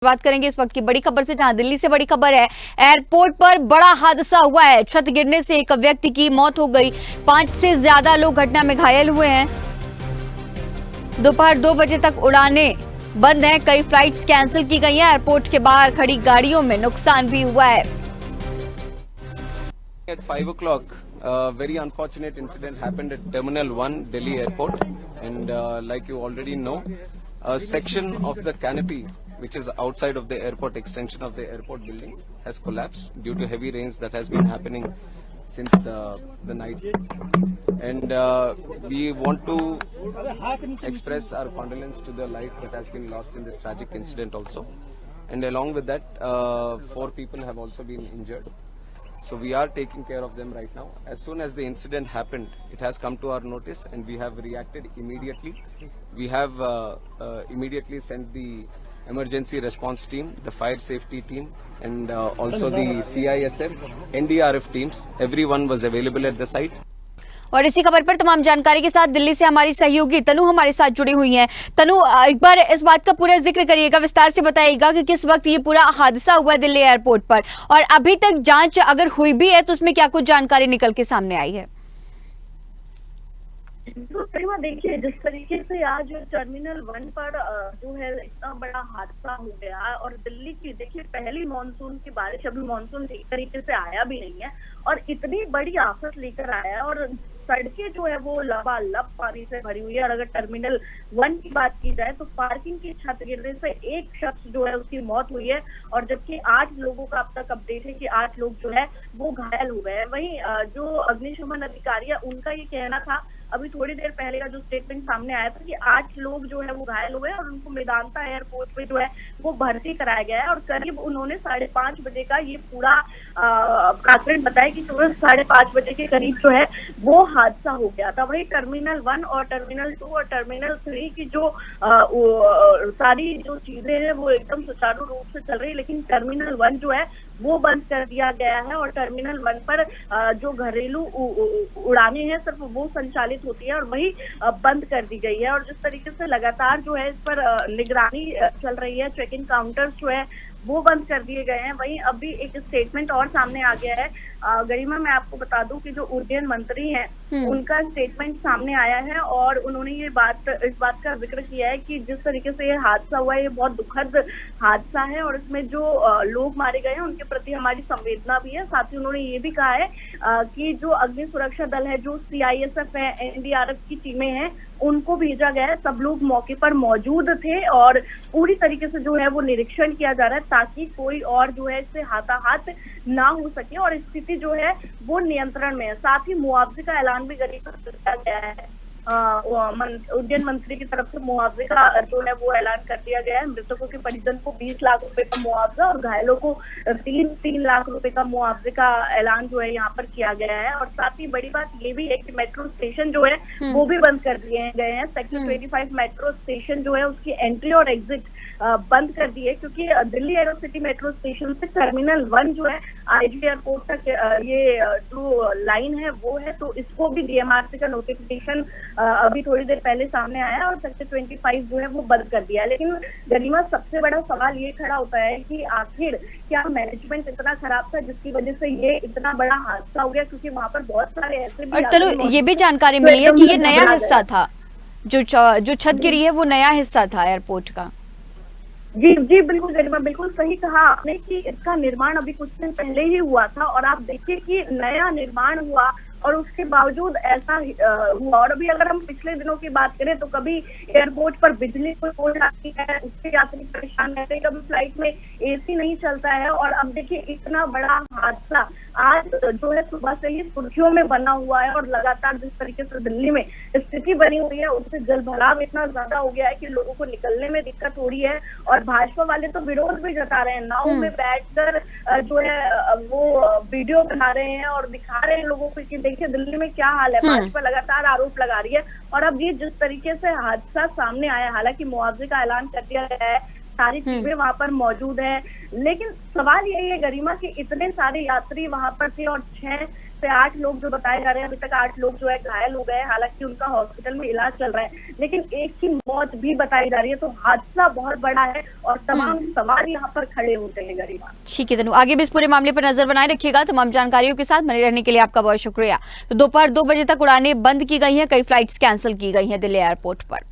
बात करेंगे इस वक्त की बड़ी खबर से, जहां दिल्ली से बड़ी खबर है। एयरपोर्ट पर बड़ा हादसा हुआ है। छत गिरने से एक व्यक्ति की मौत हो गई। 5 से ज्यादा लोग घटना में घायल हुए हैं। दोपहर 2 बजे तक उड़ानें बंद हैं। कई फ्लाइट्स कैंसिल की गई हैं। एयरपोर्ट के बाहर खड़ी गाड़ियों में नुकसान भी हुआ है। At 5 o'clock, a very unfortunate incident happened at Terminal 1, Delhi Airport, and like you already know, a section of the canopy, which is outside of the airport extension of the airport building, has collapsed due to heavy rains that has been happening since the night. And we want to express our condolence to the life that has been lost in this tragic incident also. And along with that, 4 people have also been injured. So we are taking care of them right now. As soon as the incident happened, it has come to our notice and we have reacted immediately. We have immediately sent the emergency response team, the fire safety team, and also the CISF, NDRF teams. Everyone was available at the site. और इसी खबर पर तमाम जानकारी के साथ दिल्ली से हमारी सहयोगी तनु हमारे साथ जुड़ी हुई हैं। तनु, एक बार इस बात का पूरा जिक्र करिएगा, विस्तार से बताइएगा कि किस वक्त ये पूरा हादसा हुआ दिल्ली एयरपोर्ट पर, और अभी तक जांच अगर हुई भी है तो उसमें क्या कुछ जानकारी निकल के सामने आई है। तो करीबा देखिए, जिस तरीके से आज टर्मिनल 1 पर जो है इतना बड़ा हादसा हो गया, और दिल्ली की देखिए पहली मानसून की बारिश, अभी मानसून ठीक तरीके से आया भी नहीं है और इतनी बड़ी आफत लेकर आया है, और सड़कें जो है वो लबालब पानी से भरी हुई है। और अगर टर्मिनल 1 की बात की जाए तो पार्किंग की छत गिरने से एक शख्स जो है उसकी मौत हुई है, और जबकि 8 लोगों का अब तक अपडेट है कि 8 लोग जो है वो घायल हो गए हैं। वहीं जो अग्निशमन अधिकारी है उनका ये कहना था, अभी थोड़ी देर पहले का जो स्टेटमेंट सामने आया था, कि 8 लोग जो है वो घायल हुए और उनको मेदांता एयरपोर्ट पे जो है वो भर्ती कराया गया है। और करीब उन्होंने 5:30 बजे का ये पूरा आंकड़े बताया कि सुबह 5:30 बजे के करीब जो है वो हादसा हो गया था। वही टर्मिनल 1 और टर्मिनल 2 और टर्मिनल 3 की जो सारी जो चीजें हैं वो एकदम सुचारू रूप से चल रही है, लेकिन टर्मिनल 1 जो है वो बंद कर दिया गया है। और टर्मिनल 1 पर जो घरेलू उड़ानें हैं सिर्फ वो संचालित होती है और वही बंद कर दी गई है। और जिस तरीके से लगातार जो है इस पर निगरानी चल रही है, चेकिंग काउंटर्स जो है वो बंद कर दिए गए हैं। वहीं अभी एक स्टेटमेंट और सामने आ गया है। गरिमा, मैं आपको बता दूं कि जो उड्डयन मंत्री हैं उनका स्टेटमेंट सामने आया है, और उन्होंने इस बात का जिक्र किया है कि जिस तरीके से ये हादसा हुआ है ये बहुत दुखद हादसा है, और इसमें जो लोग मारे गए हैं उनके प्रति हमारी संवेदना भी है। साथ ही उन्होंने ये भी कहा है कि जो अग्नि सुरक्षा दल है, जो CISF है, NDRF की टीमें हैं, उनको भेजा गया है। सब लोग मौके पर मौजूद थे और पूरी तरीके से जो है वो निरीक्षण किया जा रहा है ताकि कोई और जो है इससे हाथाहाथ ना हो सके, और स्थिति जो है वो नियंत्रण में है। साथ ही मुआवजे का ऐलान भी किया गया है। उड्डयन मंत्री की तरफ से मुआवजे का जो है वो ऐलान कर दिया गया है। मृतकों के परिजन को 20 लाख रुपए का मुआवजा और घायलों को 3 लाख रुपए का मुआवजे का ऐलान जो है यहाँ पर किया गया है। और साथ ही बड़ी बात ये भी है कि मेट्रो स्टेशन जो है वो भी बंद कर दिए गए हैं। सेक्टर 25 मेट्रो स्टेशन जो है उसकी एंट्री और एग्जिट बंद कर दिए, क्योंकि दिल्ली एरोसिटी मेट्रो स्टेशन से टर्मिनल 1 जो है IG एयरपोर्ट तक ये जो लाइन है वो है, तो इसको भी DMRC का नोटिफिकेशन अभी थोड़ी देर पहले सामने आया और सेक्टर 25 जो है वो बंद कर दिया है। लेकिन गरिमा, सबसे बड़ा सवाल ये खड़ा होता है कि आखिर क्या मैनेजमेंट इतना खराब था जिसकी वजह से ये इतना बड़ा हादसा हो गया, क्योंकि वहाँ पर बहुत सारे ऐसे भी। और चलो, ये भी जानकारी मिली है कि ये नया हिस्सा था, जो छत गिरी है वो नया हिस्सा था एयरपोर्ट का। जी बिल्कुल गरिमा, बिल्कुल सही कहा आपने कि इसका निर्माण अभी कुछ दिन पहले ही हुआ था, और आप देखिए कि नया निर्माण हुआ और उसके बावजूद ऐसा हुआ। और अभी अगर हम पिछले दिनों की बात करें तो कभी एयरपोर्ट पर बिजली कोई आती है, उससे यात्री परेशान रहते हैं, कभी फ्लाइट में AC नहीं चलता है, और अब देखिए इतना बड़ा हादसा आज जो है सुबह से ही सुर्खियों में बना हुआ है। और लगातार जिस तरीके से दिल्ली में स्थिति बनी हुई है उससे जलभराव इतना ज्यादा हो गया है कि लोगों को निकलने में दिक्कत हो रही है। और भाजपा वाले तो विरोध भी जता रहे हैं, नाव में बैठकर जो है वो वीडियो बना रहे हैं और दिखा रहे हैं लोगों को कि देखिए दिल्ली में क्या हाल है। भाजपा लगातार आरोप लगा रही है। और अब ये जिस तरीके से हादसा सामने आया, हालांकि मुआवजे का ऐलान कर दिया गया है, सारी चीजें वहां पर मौजूद है। लेकिन सवाल यही है गरिमा कि इतने सारे यात्री वहां पर थे और 6 से 8 लोग जो बताए जा रहे हैं, अभी तक 8 लोग जो है घायल हो गए हैं, हालांकि उनका हॉस्पिटल में इलाज चल रहा है, लेकिन एक की मौत भी बताई जा रही है। तो हादसा बहुत बड़ा है और तमाम सवाल यहाँ पर खड़े होते हैं गरिमा। ठीक है तनु, आगे भी इस पूरे मामले पर नजर बनाए रखिएगा। तमाम जानकारियों के साथ बने रहने के लिए आपका बहुत शुक्रिया। तो दोपहर 2 बजे तक उड़ानें बंद की गई हैं, कई फ्लाइट्स कैंसिल की गई हैं दिल्ली एयरपोर्ट पर।